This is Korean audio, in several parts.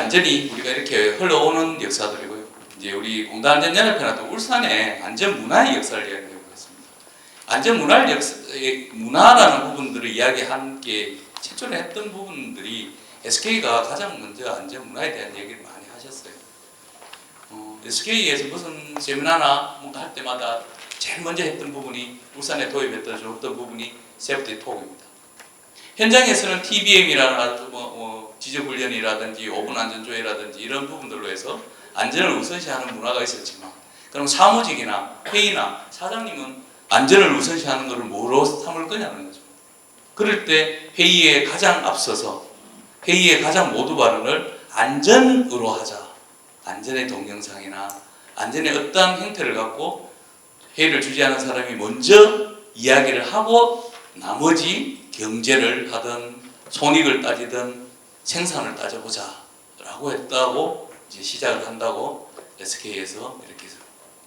안전이 우리가 이렇게 흘러오는 역사들이고요. 이제 우리 공단안전연합회나 또 울산의 안전문화의 역사를 이야기해 보겠습니다. 문화라는 부분들을 이야기한 게 최초로 했던 부분들이 SK가 가장 먼저 안전문화에 대한 얘기를 많이 하셨어요. SK에서 무슨 세미나나 뭔가 할 때마다 제일 먼저 했던 부분이 울산에 도입했던 줬던 부분이 세프티 톡입니다. 현장에서는 TBM이라는 지저훈련이라든지 5분 안전조회라든지 이런 부분들로 해서 안전을 우선시하는 문화가 있었지만, 그럼 사무직이나 회의나 사장님은 안전을 우선시하는 것을 뭐로 삼을 거냐는 거죠. 그럴 때 회의에 가장 앞서서 회의의 가장 모두 발언을 안전으로 하자. 안전의 동영상이나 안전의 어떠한 형태를 갖고 회의를 주재하는 사람이 먼저 이야기를 하고 나머지 경제를 하든 손익을 따지든 생산을 따져보자 라고 했다고 이제 시작을 한다고 SK에서 이렇게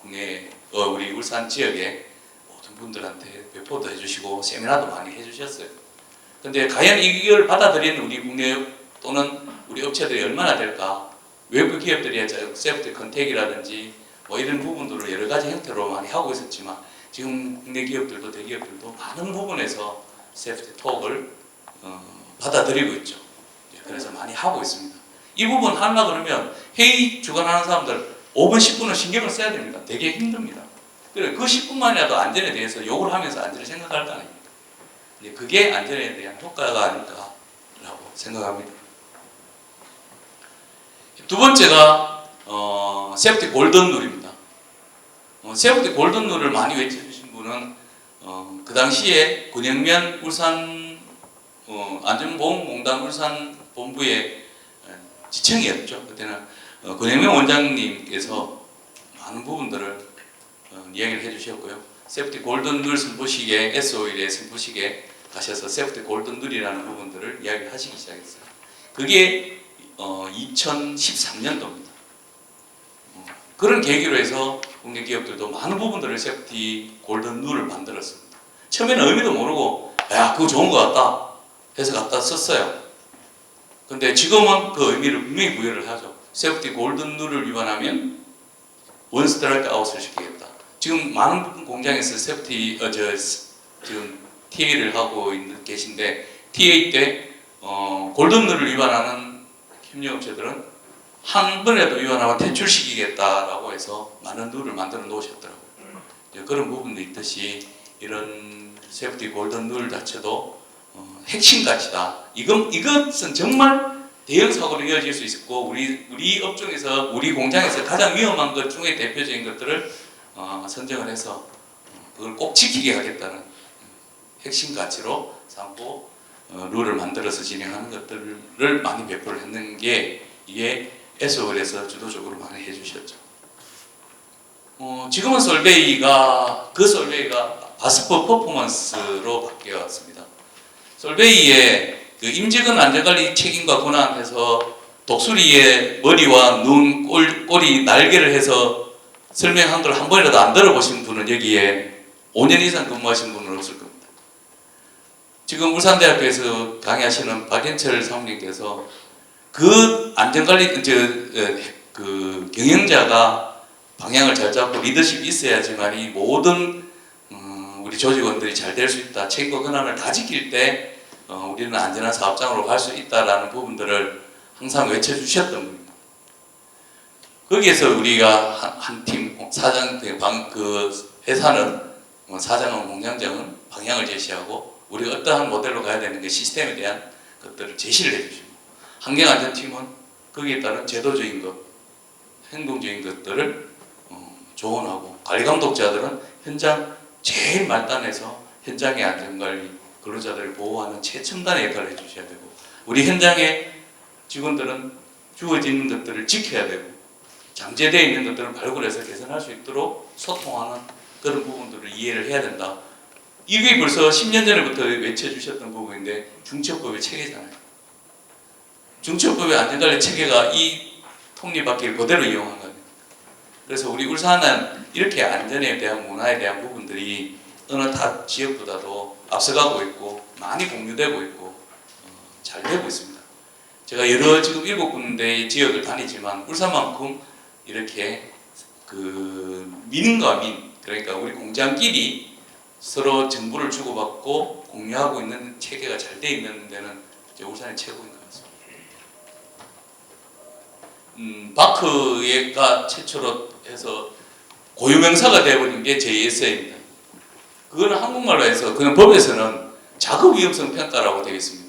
국내 우리 울산 지역에 모든 분들한테 배포도 해주시고 세미나도 많이 해주셨어요. 근데 과연 이걸 받아들이는 우리 국내 또는 우리 업체들이 얼마나 될까? 외국 기업들이 세프티 컨택이라든지 뭐 이런 부분들을 여러 가지 형태로 많이 하고 있었지만, 지금 국내 기업들도 대기업들도 많은 부분에서 세프티 톡을 받아들이고 있죠. 그래서 많이 하고 있습니다. 이 부분 하려고 그러면 회의 주관하는 사람들 5분, 10분은 신경을 써야 됩니다. 되게 힘듭니다. 그래, 그 10분만이라도 안전에 대해서 욕을 하면서 안전을 생각할 거 아닙니까? 그게 안전에 대한 효과가 아닐까라고 생각합니다. 두 번째가 세프티 골든 룰입니다. 세프티 골든 룰을 많이 외쳐주신 분은 그 당시에 권영면 울산 안전보험공단 울산 본부의 지청이었죠. 그때는 권영면 원장님께서 많은 부분들을 이야기를 해주셨고요. 세프티 골든 룰 선포식에 S5일의 선포식에 가셔서 세프티 골든 룰이라는 부분들을 이야기하시기 시작했어요. 그게 2013년도입니다. 그런 계기로 해서 국내 기업들도 많은 부분들을 세프티 골든 룰을 만들었습니다. 처음에는 의미도 모르고 야 그거 좋은 것 같다 해서 갖다 썼어요. 근데 지금은 그 의미를 분명히 부여를 하죠. 세프티 골든 룰을 위반하면 원 스트라이크 아웃을 시키겠다. 지금 많은 공장에서 세프티 지금 TA를 하고 계신데 TA 때 골든 룰을 위반하는 협력업체들은 한 번이라도 위반하면 퇴출시키겠다라고 해서 많은 룰을 만들어 놓으셨더라고요. 그런 부분도 있듯이 이런 세프티 골든 룰 자체도 핵심 가치다. 이것은 정말 대형 사고로 이어질 수 있고 우리 업종에서 우리 공장에서 가장 위험한 것 중에 대표적인 것들을 선정을 해서 그걸 꼭 지키게 하겠다는 핵심 가치로 삼고 룰을 만들어서 진행하는 것들을 많이 배포를 했는 게 이게 S5에서 주도적으로 많이 해주셨죠. 지금은 솔베이가 바스퍼 퍼포먼스로 바뀌어왔습니다. 솔베이의 그 임직원 안전관리 책임과 권한에서 독수리의 머리와 눈, 꼬리, 날개를 해서 설명한 걸 한 번이라도 안 들어보신 분은 여기에 5년 이상 근무하신 분은 없을 겁니다. 지금 울산대학교에서 강의하시는 박현철 사모님께서 그 안전관리 그 경영자가 방향을 잘 잡고 리더십이 있어야지만이 모든 우리 조직원들이 잘 될 수 있다. 책임과 권한을 다 지킬 때 우리는 안전한 사업장으로 갈 수 있다라는 부분들을 항상 외쳐주셨던 분입니다. 거기에서 우리가 한 팀 사장 그 회사는 사장은 공장장은 방향을 제시하고 우리가 어떠한 모델로 가야 되는 게 시스템에 대한 것들을 제시를 해주시고, 환경안전팀은 거기에 따른 제도적인 것, 행동적인 것들을 조언하고, 관리감독자들은 현장 제일 말단에서 현장의 안전관리, 근로자들을 보호하는 최첨단의 역할을 해주셔야 되고, 우리 현장의 직원들은 주어지는 것들을 지켜야 되고, 잠재되어 있는 것들을 발굴해서 개선할 수 있도록 소통하는 그런 부분들을 이해를 해야 된다. 이게 벌써 10년 전부터 외쳐주셨던 부분인데 중처법의 체계잖아요. 중처법의 안전관리 체계가 이 톱니바퀴를 그대로 이용한 겁니다. 그래서 우리 울산은 이렇게 안전에 대한 문화에 대한 부분들이 어느 타 지역보다도 앞서가고 있고 많이 공유되고 있고 잘 되고 있습니다. 제가 여러 지금 7군데의 지역을 다니지만 울산만큼 이렇게 그 민과 민, 그러니까 우리 공장끼리 서로 정보를 주고받고 공유하고 있는 체계가 잘 돼 있는 데는 이제 울산이 최고인 것 같습니다. 바크가 최초로 해서 고유명사가 되어버린 게 JSA입니다. 그거는 한국말로 해서 그냥 법에서는 작업 위험성 평가라고 되어 있습니다.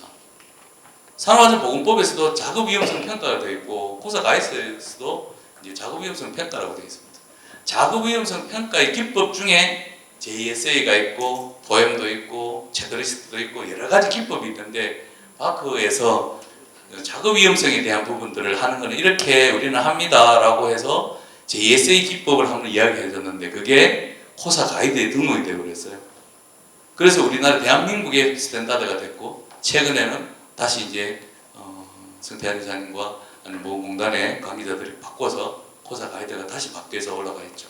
산업안전보건법에서도 작업 위험성 평가가 되어 있고 고사 가이드에서도 이제 작업 위험성 평가라고 되어 있습니다. 작업 위험성 평가의 기법 중에 JSA가 있고 도엠도 있고 체크리스트도 있고 여러 가지 기법이 있는데 바크에서 작업 위험성에 대한 부분들을 하는 것은 이렇게 우리는 합니다라고 해서 JSA 기법을 한번 이야기해 줬는데 그게 코사 가이드에 등록이 되어 버렸어요. 그래서 우리나라 대한민국의 스탠다드가 됐고 최근에는 다시 이제 성태한 이사님과 보건공단의 관계자들이 바꿔서 코사 가이드가 다시 바뀌어서 올라가 있죠.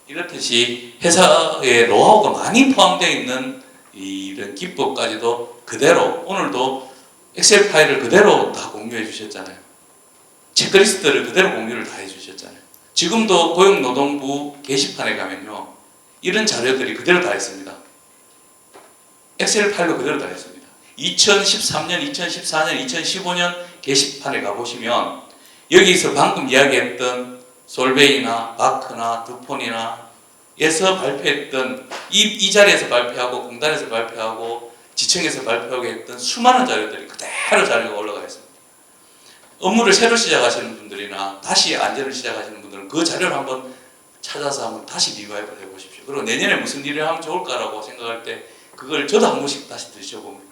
이렇듯이 회사의 노하우가 많이 포함되어 있는 이런 기법까지도 그대로 오늘도 엑셀 파일을 그대로 다 공유해 주셨잖아요. 체크리스트를 그대로 공유를 다 해주셨잖아요. 지금도 고용노동부 게시판에 가면요 이런 자료들이 그대로 다 있습니다. 엑셀 파일로 그대로 다 있습니다. 2013년, 2014년, 2015년 게시판에 가보시면 여기서 방금 이야기했던 솔베이나 바크나 두폰이나 에서 발표했던 이 자리에서 발표하고 공단에서 발표하고 지청에서 발표하고 했던 수많은 자료들이 그대로 자료가 올라가 있습니다. 업무를 새로 시작하시는 분들이나 다시 안전을 시작하시는 분들은 그 자료를 한번 찾아서 한번 다시 리바이벌 해보십시오. 그리고 내년에 무슨 일을 하면 좋을까라고 생각할 때 그걸 저도 한 번씩 다시 들춰봅니다.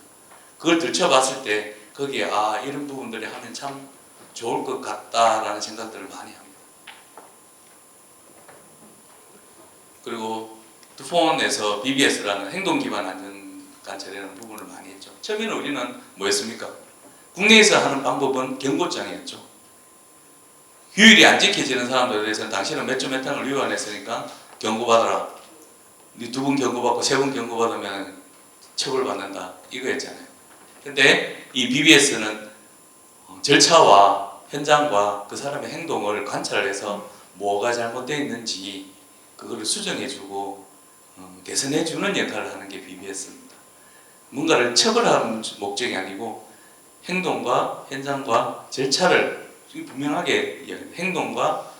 그걸 들춰봤을 때 거기에 이런 부분들이 하면 참 좋을 것 같다라는 생각들을 많이 합니다. 그리고 두폰에서 BBS라는 행동기반 안전관찰이라는 부분을 많이 했죠. 처음에는 우리는 뭐였습니까? 국내에서 하는 방법은 경고장이었죠. 규율이 안 지켜지는 사람들에 대해서는 당신은 몇 점 몇 항을 위반했으니까 경고받아라. 네 2번 경고받고 3번 경고받으면 처벌받는다. 이거였잖아요. 근데 이 BBS는 절차와 현장과 그 사람의 행동을 관찰해서 뭐가 잘못되어 있는지 그거를 수정해주고 개선해주는 역할을 하는 게 BBS입니다. 뭔가를 처벌하는 목적이 아니고 행동과 현장과 절차를 분명하게 행동과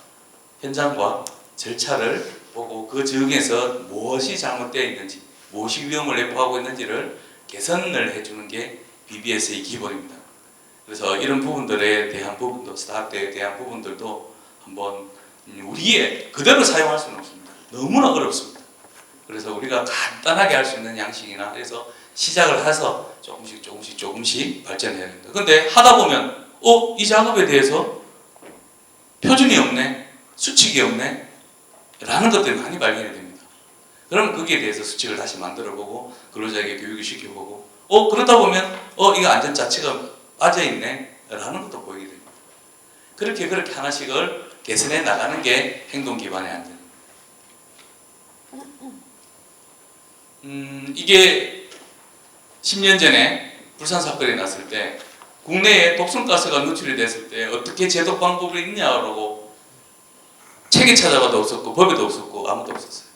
현장과 절차를 보고 그 중에서 무엇이 잘못되어 있는지 무엇이 위험을 내포하고 있는지를 개선을 해주는 게 BBS의 기본입니다. 그래서 이런 부분들에 대한 부분도 스타트에 대한 부분들도 한번 우리의 그대로 사용할 수는 없습니다. 너무나 어렵습니다. 그래서 우리가 간단하게 할 수 있는 양식이나 해서 시작을 해서 조금씩 발전해야 됩니다. 근데 하다 보면 이 작업에 대해서 표준이 없네, 수칙이 없네 라는 것들이 많이 발견이 됩니다. 그럼 거기에 대해서 수칙을 다시 만들어보고 근로자에게 교육을 시켜보고 그러다 보면 이거 안전 자체가 빠져있네 라는 것도 보이게 됩니다. 그렇게 하나씩을 개선해 나가는 게 행동 기반의 안전. 이게 10년 전에 불산 사건이 났을 때 국내에 독성가스가 누출이 됐을 때 어떻게 제도 방법이 있냐고 책에 찾아봐도 없었고 법에도 없었고 아무도 없었어요.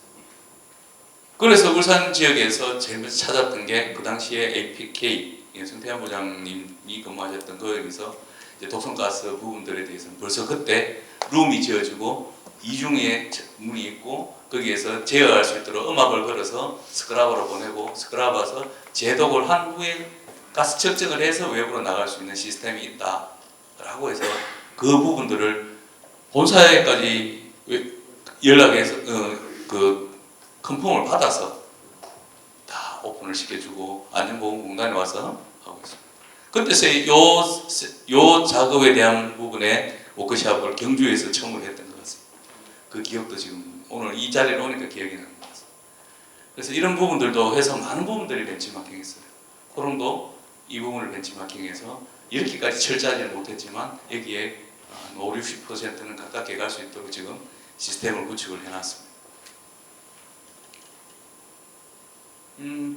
그래서 울산 지역에서 제일 먼저 찾았던 게 그 당시에 APK 성태한 부장님이 근무하셨던 거기서 이제 독성가스 부분들에 대해서는 벌써 그때 룸이 지어지고 이중에 문이 있고 거기에서 제어할 수 있도록 음압을 걸어서 스크라버로 보내고 스크라버에서 제독을 한 후에 가스 측정을 해서 외부로 나갈 수 있는 시스템이 있다라고 해서 그 부분들을 본사에까지 연락해서 그 컨펌을 받아서 다 오픈을 시켜주고 안전보건공단에 와서 하고 있습니다. 그때서 요 작업에 대한 부분에 워크숍을 경주에서 처음으로 했던 것 같습니다. 그 기억도 지금 오늘 이 자리에 오니까 기억이 나는 것 같습니다. 그래서 이런 부분들도 해서 많은 부분들이 벤치마킹했어요. 호롱도 이 부분을 벤치마킹해서 이렇게까지 철저하지는 못했지만 여기에 5, 60%는 가깝게 갈 수 있도록 지금 시스템을 구축을 해놨습니다.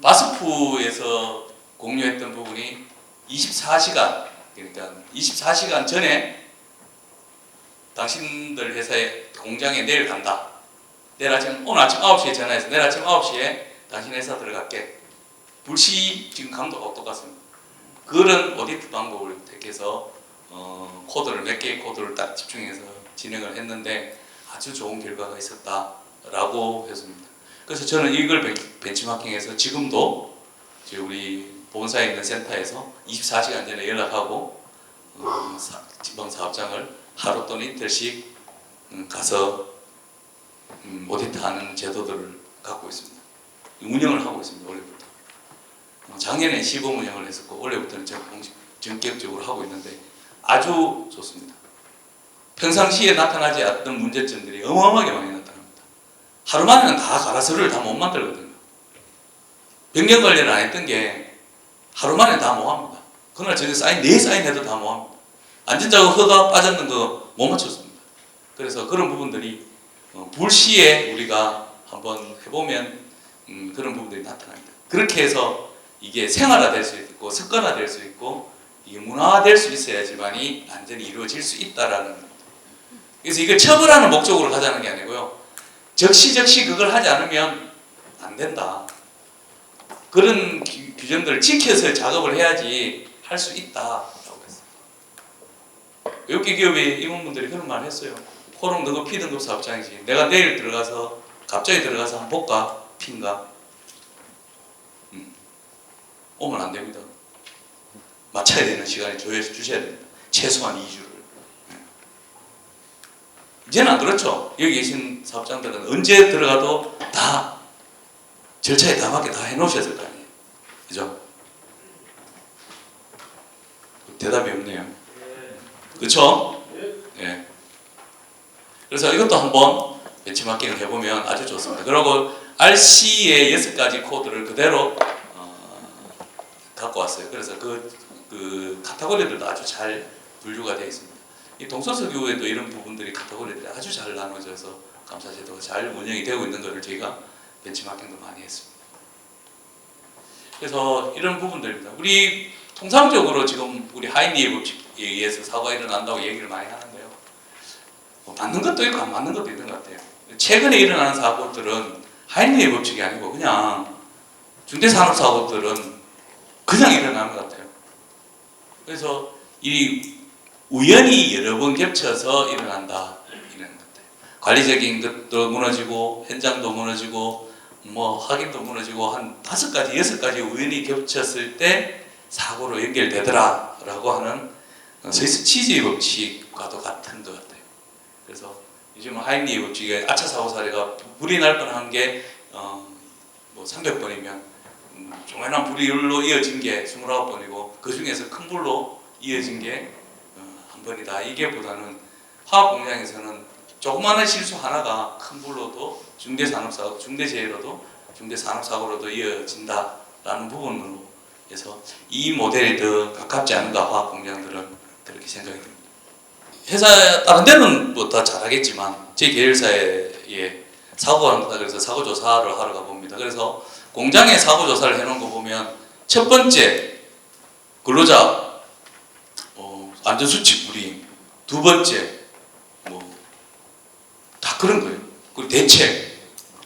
바스프에서 공유했던 부분이 24시간 그러니까 24시간 전에 당신들 회사에 공장에 내일 간다. 내일 아침 오늘 아침 9시에 전화해서 내일 아침 9시에 당신 회사 들어갈게. 불시 지금 강도가 똑같습니다. 그런 오디트 방법을 택해서 코드를 몇 개의 코드를 딱 집중해서 진행을 했는데 아주 좋은 결과가 있었다라고 했습니다. 그래서 저는 이걸 벤치마킹해서 지금도 우리 본사에 있는 센터에서 24시간 전에 연락하고 지방사업장을 하루 또는 이틀씩 가서 오디트하는 제도들을 갖고 있습니다. 운영을 하고 있습니다. 올해부터. 작년에 시범 운영을 했었고 올해부터는 제가 본격적으로 하고 있는데 아주 좋습니다. 평상시에 나타나지 않던 문제점들이 어마어마하게 많이 나타납니다. 하루 만에는 다 가라서를 다 못 만들거든요. 변경 관리를 안 했던 게 하루 만에 다 못합니다. 그날 전에 네 사인해도 다 못합니다. 안전자국 허가 빠졌는 거 못 맞췄습니다. 그래서 그런 부분들이 불시에 우리가 한번 해보면 그런 부분들이 나타납니다. 그렇게 해서 이게 생활화될 수 있고 습관화될 수 있고 이게 문화화될 수 있어야지만이 안전이 이루어질 수 있다라는 겁니다. 그래서 이걸 처벌하는 목적으로 가자는 게 아니고요. 적시적시 그걸 하지 않으면 안 된다. 그런 규정들을 지켜서 작업을 해야지 할 수 있다라고 했어요. 외국계 기업의 임원분들이 그런 말을 했어요. 코롱 너가 P등급 사업장이지. 내가 내일 들어가서 갑자기 들어가서 한번 볼까? P인가? 오면 안 됩니다. 맞춰야 되는 시간에 주셔야 됩니다. 최소한 2주를. 이제는 안 그렇죠. 여기 계신 사업장들은 언제 들어가도 다 절차에 다 맞게 다 해놓으셨을 거 아니에요. 그죠? 대답이 없네요. 그렇죠? 예. 그래서 이것도 한번 벤치마킹을 해보면 아주 좋습니다. 그리고 RC의 6가지 코드를 그대로 갖고 왔어요. 그래서 그 카테고리들도 아주 잘 분류가 되어 있습니다. 이 동서서교에도 이런 부분들이 카테고리들이 아주 잘 나눠져서 감사제도가 잘 운영이 되고 있는 것을 저희가 벤치마킹도 많이 했습니다. 그래서 이런 부분들입니다. 우리 통상적으로 지금 우리 하이니의 법칙에 의해서 사고가 일어난다고 얘기를 많이 하는데요. 맞는 것도 있고 안 맞는 것도 있는 것 같아요. 최근에 일어나는 사고들은 하이니의 법칙이 아니고 그냥 중대산업사고들은 그냥 일어나는 것 같아요. 그래서 이 우연히 여러 번 겹쳐서 일어난다 이런 것 같아요. 관리적인 것도 무너지고 현장도 무너지고 뭐 확인도 무너지고 한 5가지, 6가지 우연히 겹쳤을 때 사고로 연결되더라라고 하는 스위스 치즈의 법칙과도 같은 것 같아요. 그래서 요즘 하임리의 법칙에 아차 사고 사례가 불이 날 뻔한 게 뭐 300번이면 조그만한 불로 이어진 게 29번이고 그 중에서 큰 불로 이어진 게 한 번이다. 이게 보다는 화학 공장에서는 조그마한 실수 하나가 큰 불로도 중대산업사고, 중대재해로도 중대산업사고로도 이어진다라는 부분으로 해서 이 모델이 더 가깝지 않은가 화학 공장들은 그렇게 생각이 듭니다. 회사 다른 데는 뭐 다 잘하겠지만 제 계열사에 사고가 난다 그래서 사고 조사를 하러 가봅니다. 그래서 공장에 사고 조사를 해놓은 거 보면 첫 번째 근로자 안전수칙 불이행, 두 번째 다 그런 거예요. 그리고 대책,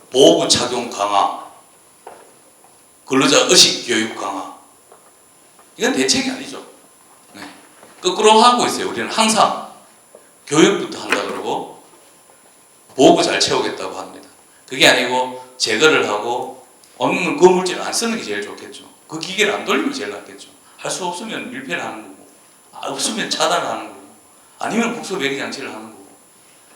보호구 착용 강화, 근로자 의식 교육 강화. 이건 대책이 아니죠. 네. 거꾸로 하고 있어요. 우리는 항상 교육부터 한다 그러고 보호구 잘 채우겠다고 합니다. 그게 아니고 제거를 하고 없는 그 물질을 안 쓰는 게 제일 좋겠죠. 그 기계를 안 돌리면 제일 낫겠죠. 할 수 없으면 밀폐를 하는 거고 없으면 차단을 하는 거고 아니면 국소 배기 장치를 하는 거고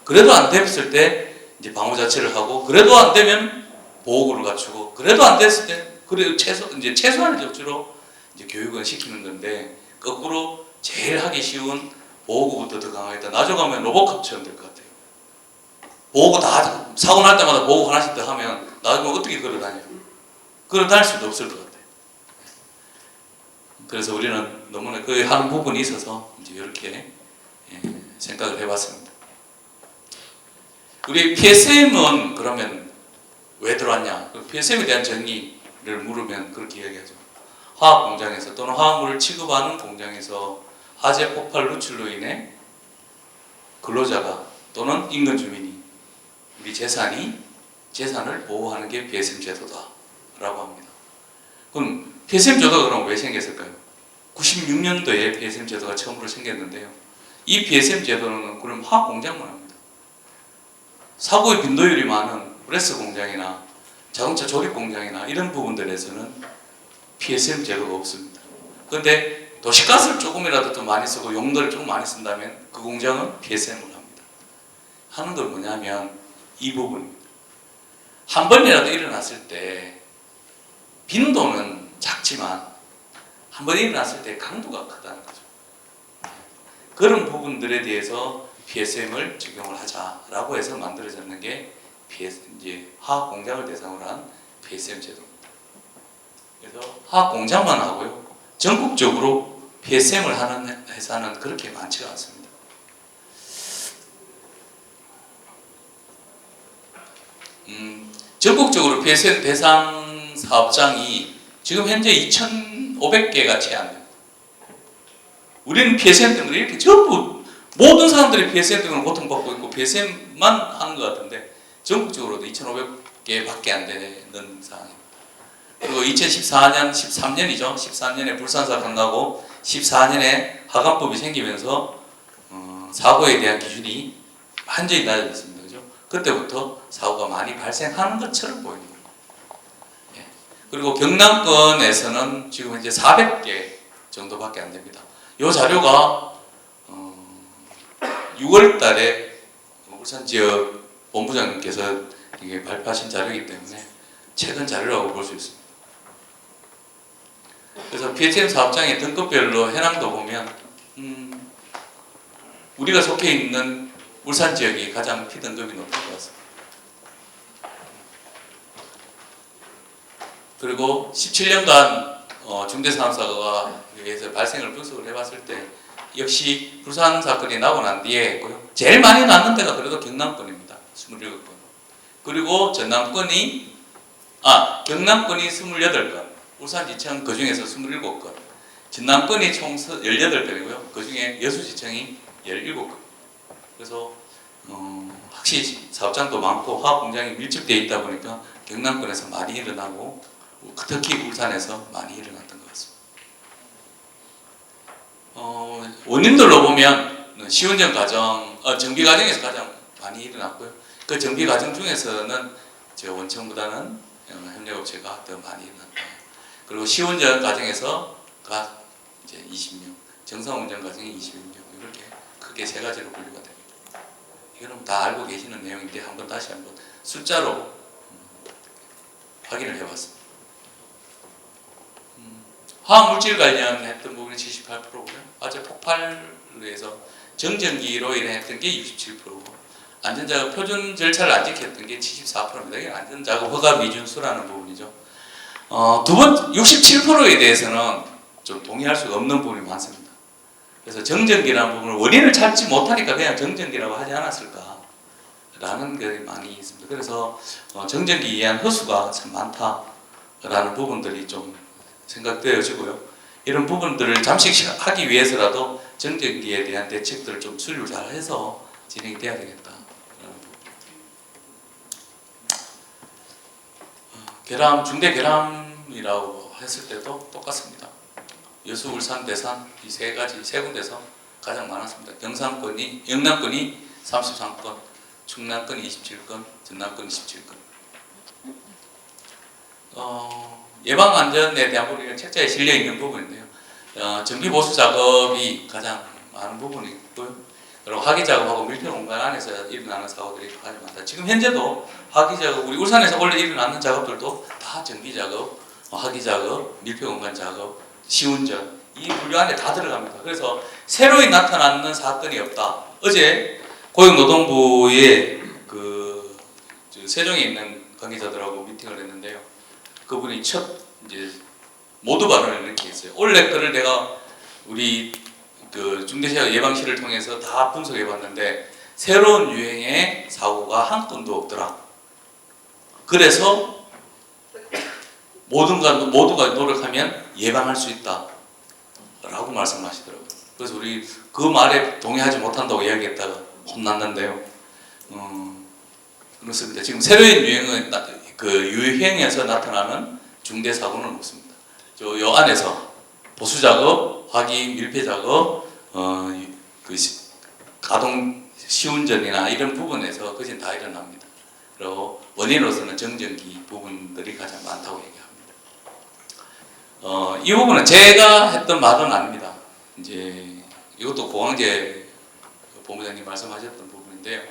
그래도 안 됐을 때 이제 방호 자체를 하고 그래도 안 되면 보호구를 갖추고 그래도 안 됐을 때 그래도 최소한의 조치로 이제 교육은 시키는 건데 거꾸로 제일 하기 쉬운 보호구부터 더 강하겠다. 나중에 로봇캅처럼 될 것 같아요. 보호구 다 사고 날 때마다 보호구 하나씩 더 하면 나중에 어떻게 걸어다녀요? 걸어다닐 수도 없을 것 같아요. 그래서 우리는 너무나 그 하는 부분이 있어서 이제 이렇게 생각을 해봤습니다. 우리 PSM은 그러면 왜 들어왔냐? PSM에 대한 정의를 물으면 그렇게 이야기하죠. 화학 공장에서 또는 화학물을 취급하는 공장에서 화재 폭발 누출로 인해 근로자가 또는 인근 주민이 우리 재산을 보호하는 게 PSM 제도다라고 합니다. 그럼 PSM 제도가 그럼 왜 생겼을까요? 96년도에 PSM 제도가 처음으로 생겼는데요. 이 PSM 제도는 그럼 화학 공장만 합니다. 사고의 빈도율이 많은 브레스 공장이나 자동차 조립 공장이나 이런 부분들에서는 PSM 제도가 없습니다. 그런데 도시가스를 조금이라도 더 많이 쓰고 용도를 조금 많이 쓴다면 그 공장은 PSM을 합니다. 하는 건 뭐냐면 이 부분입니다. 한 번이라도 일어났을 때 빈도는 작지만 한 번 일어났을 때 강도가 크다는 거죠. 그런 부분들에 대해서 PSM을 적용을 하자라고 해서 만들어졌는 게 이제 화학 공장을 대상으로 한 PSM 제도입니다. 그래서 화학 공장만 하고요. 전국적으로 PSM을 하는 회사는 그렇게 많지가 않습니다. 전국적으로 PSM 대상 사업장이 지금 현재 2,500개가 채 안 됩니다. 우리는 PSM 때문에 이렇게 전부 모든 사람들이 PSM 때문에 고통받고 있고 PSM만 하는 것 같은데 전국적으로도 2,500개밖에 안 되는 상황입니다. 그리고 2014년, 13년이죠. 13년에 불산 사건 나고 14년에 하관법이 생기면서 사고에 대한 기준이 완전히 낮아졌습니다. 그죠? 그때부터 사고가 많이 발생하는 것처럼 보이는 겁니다. 예. 그리고 경남권에서는 지금 이제 400개 정도밖에 안 됩니다. 이 자료가 6월 달에 울산 지역 본부장님께서 이게 발표하신 자료이기 때문에 최근 자료라고 볼 수 있습니다. 그래서 PSM 사업장의 등급별로 해남도 보면 우리가 속해 있는 울산 지역이 가장 P등급이 높은 것 같습니다. 그리고 17년간 중대사업사고가 발생을 분석을 해봤을 때 역시 불산 사건이 나고 난 뒤에 했고요. 제일 많이 났는 데가 그래도 경남권입니다. 27건. 그리고 경남권이 28건, 울산지청 그 중에서 27건, 전남권이 총 18건이고요. 그 중에 여수지청이 17건. 그래서 확실히 사업장도 많고 화학 공장이 밀집되어 있다 보니까 경남권에서 많이 일어나고 특히 울산에서 많이 일어났던 것 같습니다. 원인들로 보면 시운전 과정, 정비 과정에서 가장 많이 일어났고요. 그 정비 과정 중에서는 원청보다는 협력업체가 더 많이 일어났다. 그리고 시운전 과정에서가 이제 20명, 정상운전 과정이 21명 이렇게 크게 세 가지로 분류가 됩니다. 이거는 다 알고 계시는 내용인데 한번 다시 한번 숫자로 확인을 해봤습니다. 화학물질 관련했던 부분이 78%고요. 화재 폭발로 해서 정전기로 인해 했던 게 67%고 안전작업 표준 절차를 안 지켰던 게 74%입니다. 이게 안전작업 허가 미준수라는 부분이죠. 두 번 67%에 대해서는 좀 동의할 수가 없는 부분이 많습니다. 그래서 정전기라는 부분을 원인을 찾지 못하니까 그냥 정전기라고 하지 않았을까라는 게 많이 있습니다. 그래서 정전기에 의한 허수가 참 많다라는 부분들이 좀 생각되어지고요. 이런 부분들을 잠식하기 위해서라도 정전기에 대한 대책들을 좀 수립을 잘 해서 진행이 돼야 되겠다. 중대 결함이라고 했을 때도 똑같습니다. 여수, 울산, 대산 이 세 군데서 가장 많았습니다. 영남권이 33건, 충남권이 27건, 전남권이 17건. 예방안전에 대한 부분이 책자에 실려 있는 부분인데요. 정비보수 작업이 가장 많은 부분이 있고요. 그리고 화기작업하고 밀폐공간 안에서 일어나는 사고들이 가장 많다. 지금 현재도 화기작업, 우리 울산에서 원래 일어나는 작업들도 다 정비작업, 화기작업, 밀폐공간 작업, 시운전 이 분류 안에 다 들어갑니다. 그래서 새로 나타나는 사건이 없다. 어제 고용노동부의 세종에 있는 관계자들하고 미팅을 했는데요. 그분이 첫 이제 모두 발언을 이렇게 했어요. 올해 거를 내가 우리 중대재해 예방실을 통해서 다 분석해봤는데 새로운 유행의 사고가 한 건도 없더라. 그래서 모두가 노력하면 예방할 수 있다 라고 말씀하시더라고요. 그래서 우리 그 말에 동의하지 못한다고 이야기했다가 혼났는데요. 그렇습니다. 지금 새로운 유행은 그 유행에서 나타나는 중대 사고는 없습니다. 요 안에서 보수 작업, 확인, 밀폐 작업, 가동 시운전이나 이런 부분에서 그것이 다 일어납니다. 그리고 원인으로서는 정전기 부분들이 가장 많다고 얘기합니다. 이 부분은 제가 했던 말은 아닙니다. 이제 이것도 고광재 본부장님 말씀하셨던 부분인데요.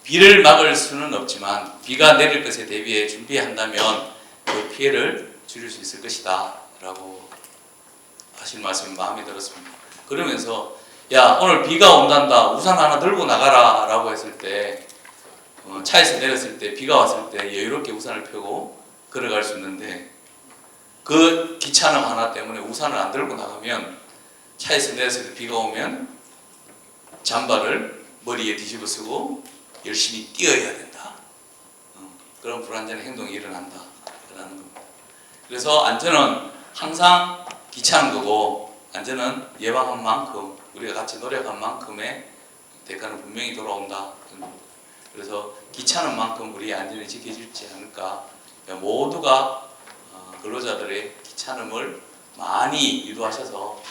비를 막을 수는 없지만 비가 내릴 것에 대비해 준비한다면 그 피해를 줄일 수 있을 것이다 라고 하신 말씀이 마음에 들었습니다. 그러면서 야 오늘 비가 온단다 우산 하나 들고 나가라 라고 했을 때 차에서 내렸을 때 비가 왔을 때 여유롭게 우산을 펴고 걸어갈 수 있는데 그 귀찮음 하나 때문에 우산을 안 들고 나가면 차에서 내렸을 때 비가 오면 잠바를 머리에 뒤집어 쓰고 열심히 뛰어야 된다. 그런 불안전한 행동이 일어난다. 라는 겁니다. 그래서 안전은 항상 귀찮은 거고 안전은 예방한 만큼 우리가 같이 노력한 만큼의 대가는 분명히 돌아온다. 그래서 귀찮은 만큼 우리의 안전이 지켜지지 않을까. 모두가 근로자들의 귀찮음을 많이 유도하셔서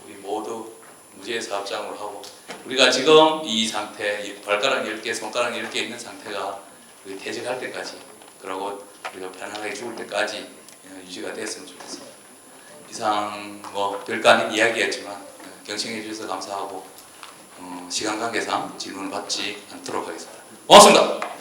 우리 모두 무죄 사업장으로 하고 우리가 지금 이 상태 발가락 10개, 손가락 10개 있는 상태가 우리 퇴직할 때까지 그러고 우리가 편안하게 죽을 때까지 유지가 됐으면 좋겠습니다. 이상 뭐 별거 아닌 이야기였지만 경청해 주셔서 감사하고 시간 관계상 질문을 받지 않도록 하겠습니다. 고맙습니다.